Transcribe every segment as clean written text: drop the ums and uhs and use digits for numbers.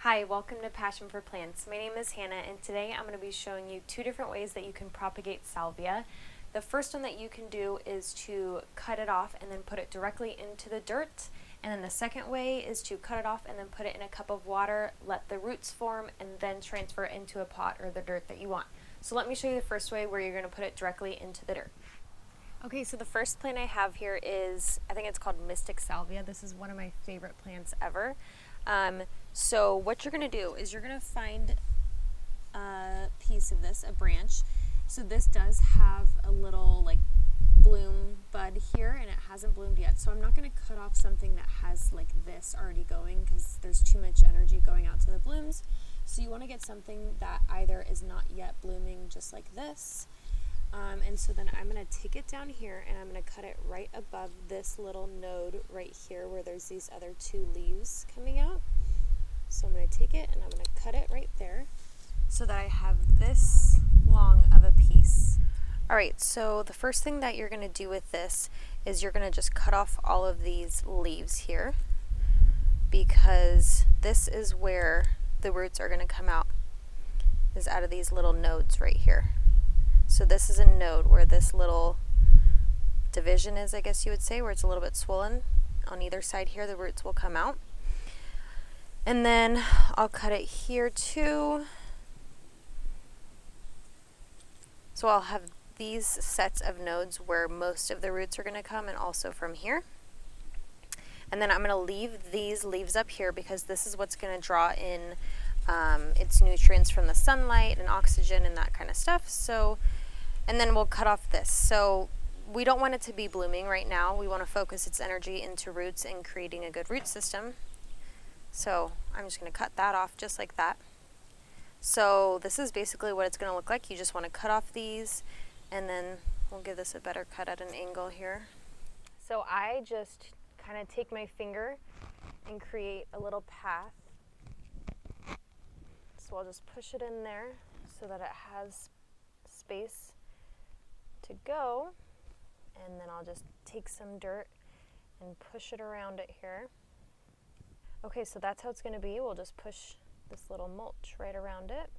Hi, welcome to Passion for Plants. My name is Hannah, and today I'm going to be showing you two different ways that you can propagate salvia. The first one that you can do is to cut it off and then put it directly into the dirt. And then the second way is to cut it off and then put it in a cup of water, let the roots form, and then transfer it into a pot or the dirt that you want. So let me show you the first way where you're going to put it directly into the dirt. Okay, so the first plant I have here is, I think it's called Mystic Salvia. This is one of my favorite plants ever. So what you're going to do is you're going to find a piece of this, a branch. So this does have a little like bloom bud here and it hasn't bloomed yet. So I'm not going to cut off something that has like this already going because there's too much energy going out to the blooms. So you want to get something that either is not yet blooming just like this. And so then I'm going to take it down here and I'm going to cut it right above this little node right here where there's these other two leaves coming out. So I'm going to take it and I'm going to cut it right there so that I have this long of a piece. Alright, so the first thing that you're going to do with this is you're going to just cut off all of these leaves here because this is where the roots are going to come out, is out of these little nodes right here. So this is a node where this little division is, I guess you would say, where it's a little bit swollen. On either side here, the roots will come out. And then I'll cut it here too. So I'll have these sets of nodes where most of the roots are going to come, and also from here. And then I'm going to leave these leaves up here because this is what's going to draw in its nutrients from the sunlight and oxygen and that kind of stuff. So, and then we'll cut off this. So we don't want it to be blooming right now. We want to focus its energy into roots and creating a good root system. So I'm just going to cut that off just like that. So this is basically what it's going to look like. You just want to cut off these, and then we'll give this a better cut at an angle here. So I just kind of take my finger and create a little path. So I'll just push it in there so that it has space to go, and then I'll just take some dirt and push it around it here. Okay, so that's how it's going to be. We'll just push this little mulch right around it.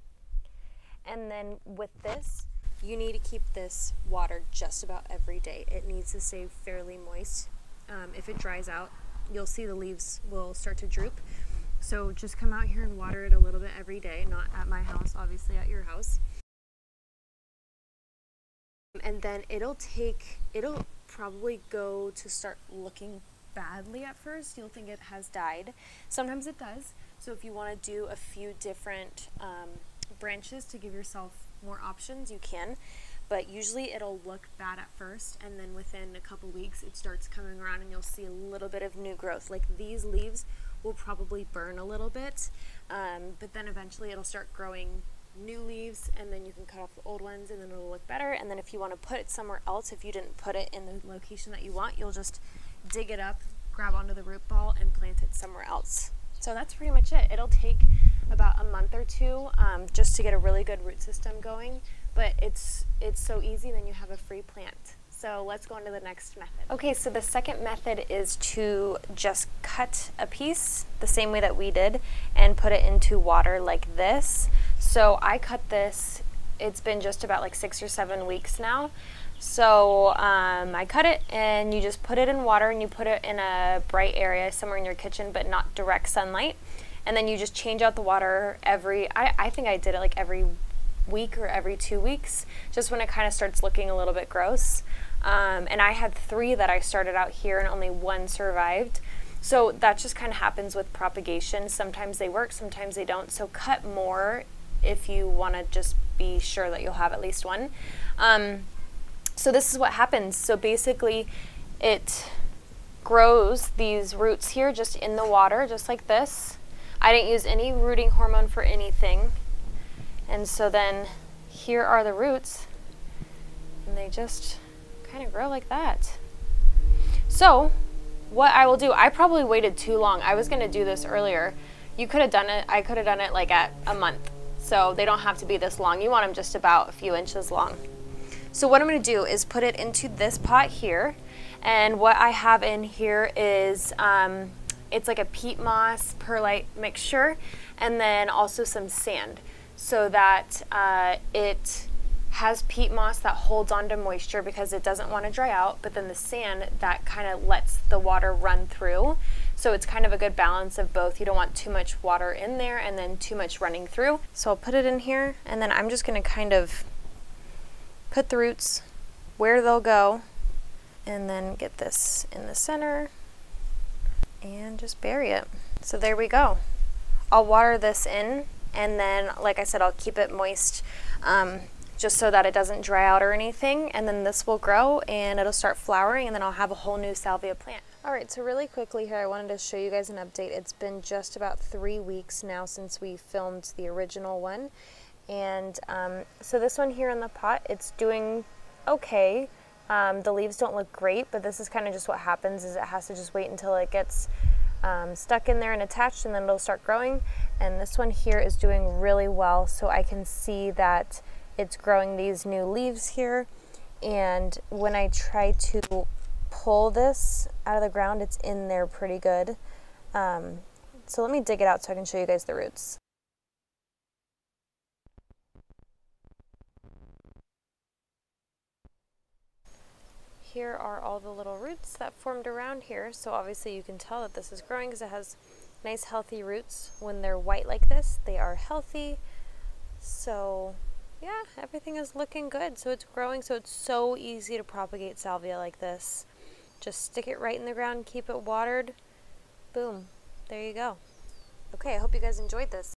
And then with this, you need to keep this watered just about every day. It needs to stay fairly moist. If it dries out, you'll see the leaves will start to droop. So just come out here and water it a little bit every day, not at my house, obviously at your house. And then it'll probably go to start looking badly at first. You'll think it has died. Sometimes it does. So if you want to do a few different branches to give yourself more options, you can. But usually it'll look bad at first, and then within a couple weeks it starts coming around and you'll see a little bit of new growth. Like these leaves will probably burn a little bit, but then eventually it'll start growing new leaves, and then you can cut off the old ones and then it'll look better. And then if you want to put it somewhere else, if you didn't put it in the location that you want, you'll just dig it up, grab onto the root ball, and plant it somewhere else. So that's pretty much it. It'll take about a month or two just to get a really good root system going, but it's so easy, then you have a free plant. So let's go on to the next method. Okay, so the second method is to just cut a piece the same way that we did and put it into water like this. So I cut this, it's been just about like 6 or 7 weeks now. So I cut it, and you just put it in water, and you put it in a bright area somewhere in your kitchen, but not direct sunlight. And then you just change out the water I think I did it like every week or every 2 weeks, just when it kind of starts looking a little bit gross. And I had 3 that I started out here and only 1 survived. So that just kind of happens with propagation. Sometimes they work, sometimes they don't. So cut more if you want to just be sure that you'll have at least 1. So this is what happens. So basically it grows these roots here just in the water, just like this. I didn't use any rooting hormone for anything. And so then here are the roots, and they just kind of grow like that. So what I will do, I probably waited too long. I was going to do this earlier. You could have done it, I could have done it like at a month. So they don't have to be this long. You want them just about a few inches long. So what I'm going to do is put it into this pot here, and what I have in here is it's like a peat moss perlite mixture, and then also some sand, so that it has peat moss that holds onto moisture because it doesn't want to dry out, but then the sand that kind of lets the water run through. So it's kind of a good balance of both. You don't want too much water in there and then too much running through. So I'll put it in here, and then I'm just going to kind of put the roots where they'll go, and then get this in the center and just bury it. So there we go. I'll water this in, and then like I said, I'll keep it moist just so that it doesn't dry out or anything, and then this will grow and it'll start flowering, and then I'll have a whole new salvia plant. Alright, so really quickly here I wanted to show you guys an update. It's been just about 3 weeks now since we filmed the original one, and so this one here in the pot, it's doing okay. The leaves don't look great, but this is kind of just what happens, is it has to just wait until it gets stuck in there and attached, and then it'll start growing. And this one here is doing really well, so I can see that it's growing these new leaves here, and when I try to pull this out of the ground, it's in there pretty good. So let me dig it out so I can show you guys the roots. Here are all the little roots that formed around here, so obviously you can tell that this is growing because it has nice healthy roots. When they're white like this, they are healthy. So yeah, everything is looking good. So it's growing, so it's so easy to propagate salvia like this. Just stick it right in the ground, keep it watered, boom, there you go. Okay, I hope you guys enjoyed this.